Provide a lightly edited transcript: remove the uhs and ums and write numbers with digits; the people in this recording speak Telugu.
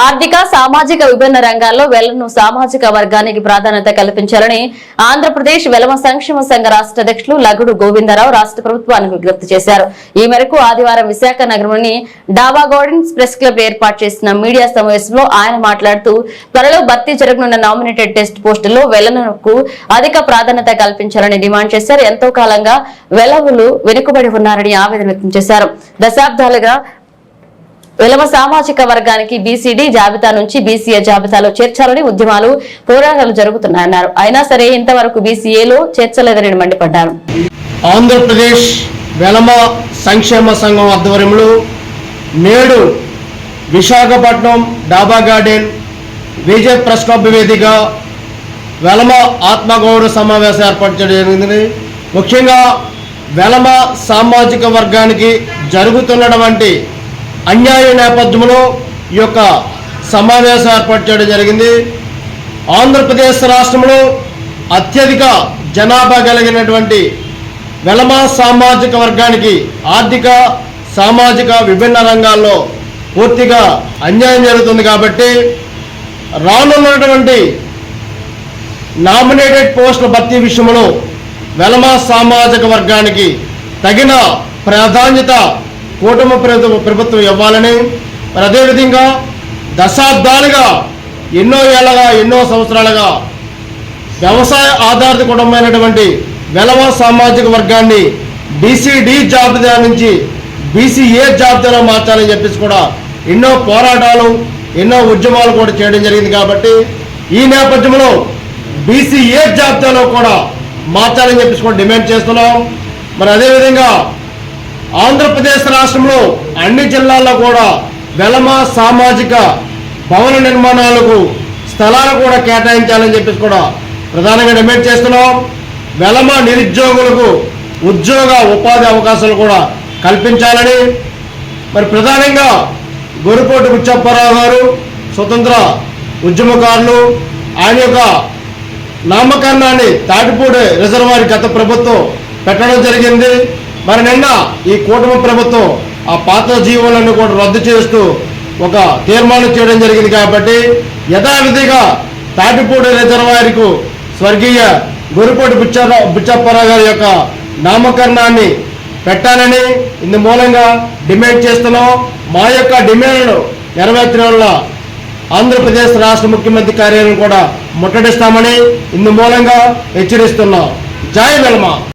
ఆర్థిక సామాజిక విభిన్న రంగాల్లో వెలను సామాజిక వర్గానికి ప్రాధాన్యత కల్పించాలని ఆంధ్రప్రదేశ్ వెలమ సంక్షేమ సంఘ రాష్ట్ర అధ్యక్షులు లగుడు గోవిందరావు రాష్ట్ర ప్రభుత్వానికి విజ్ఞప్తి చేశారు. ఈ మేరకు ఆదివారం విశాఖ నగరంలోని డాబా గార్డెన్స్ ప్రెస్ క్లబ్ ఏర్పాటు చేసిన మీడియా సమావేశంలో ఆయన మాట్లాడుతూ త్వరలో భర్తీ జరగనున్న నామినేటెడ్ టెస్ట్ పోస్టుల్లో వెలలకు అధిక ప్రాధాన్యత కల్పించాలని డిమాండ్ చేశారు. ఎంతో కాలంగా వెలవులు వెనుకబడి ఉన్నారని ఆవేదన వ్యక్తం చేశారు. దశాబ్దాలుగా వెలమ సామాజిక వర్గానికి బీసీడీ జాబితా నుంచి బీసీఏ జాబితాలో చేర్చాలని ఉద్యమాలు పోరాటాలు జరుగుతున్నాయన్నారు. అయినా సరే ఇంతవరకు బీసీఏలో చేర్చలేదని మండిపడ్డారు. ఆంధ్రప్రదేశ్ వెలమ సంక్షేమ సంఘం ఆధ్వర్యంలో నేడు విశాఖపట్నం డాబా గార్డెన్ విజయ్ ప్రెస్ క్లబ్ వేదిక వెలమ ఆత్మగౌరవ సమావేశం ఏర్పాటు చేయడం జరిగింది. ముఖ్యంగా వెలమ సామాజిక వర్గానికి జరుగుతున్నటువంటి అన్యాయ నేపథ్యంలో ఈ యొక్క సమావేశం ఏర్పాటు చేయడం జరిగింది. ఆంధ్రప్రదేశ్ రాష్ట్రంలో అత్యధిక జనాభా కలిగినటువంటి వెలమ సామాజిక వర్గానికి ఆర్థిక సామాజిక విభిన్న రంగాల్లో పూర్తిగా అన్యాయం జరుగుతుంది. కాబట్టి రానున్నటువంటి నామినేటెడ్ పోస్టుల భర్తీ విషయంలో వెలమ సామాజిక వర్గానికి తగిన ప్రాధాన్యత కూటమి ప్రభుత్వం ఇవ్వాలని, మరి అదేవిధంగా దశాబ్దాలుగా ఎన్నో ఏళ్ళగా ఎన్నో సంవత్సరాలుగా వ్యవసాయ ఆధారిత కుటుంబమైనటువంటి వెలమ సామాజిక వర్గాన్ని బీసీడీ జాబితా నుంచి బీసీఏ జాబితాలో మార్చాలని చెప్పేసి కూడా ఎన్నో పోరాటాలు ఎన్నో ఉద్యమాలు కూడా చేయడం జరిగింది. కాబట్టి ఈ నేపథ్యంలో బీసీఏ జాబితాలో కూడా మార్చాలని చెప్పేసి కూడా డిమాండ్ చేస్తున్నాం. మరి అదేవిధంగా ఆంధ్రప్రదేశ్ రాష్ట్రంలో అన్ని జిల్లాల్లో కూడా వెలమ సామాజిక భవన నిర్మాణాలకు స్థలాలు కూడా కేటాయించాలని చెప్పేసి కూడా ప్రధానంగా డిమాండ్ చేస్తున్నాం. వెలమ నిరుద్యోగులకు ఉద్యోగ ఉపాధి అవకాశాలు కూడా కల్పించాలని, మరి ప్రధానంగా గొరిపోటు బుచ్చప్పారావు గారు స్వతంత్ర ఉద్యమకారులు, ఆయన యొక్క నామకరణాన్ని తాటిపూడి రిజర్వాయర్ గత ప్రభుత్వం పెట్టడం జరిగింది. మరి నిన్న ఈ కూటమి ప్రభుత్వం ఆ పాత జీవోలను కూడా రద్దు చేస్తూ ఒక తీర్మానం చేయడం జరిగింది. కాబట్టి యథావిధిగా తాటిపూడి రిజర్వాయర్కు స్వర్గీయ గొరిపోటి బుచ్చప్పారావు గారి యొక్క నామకరణాన్ని పెట్టాలని ఇందు మూలంగా డిమాండ్ చేస్తున్నాం. మా యొక్క డిమాండ్ను నెరవేర్చడం వల్ల ఆంధ్రప్రదేశ్ రాష్ట్ర ముఖ్యమంత్రి కార్యాలయం కూడా ముట్టడిస్తామని ఇందు మూలంగా హెచ్చరిస్తున్నాం. జై వెలమ.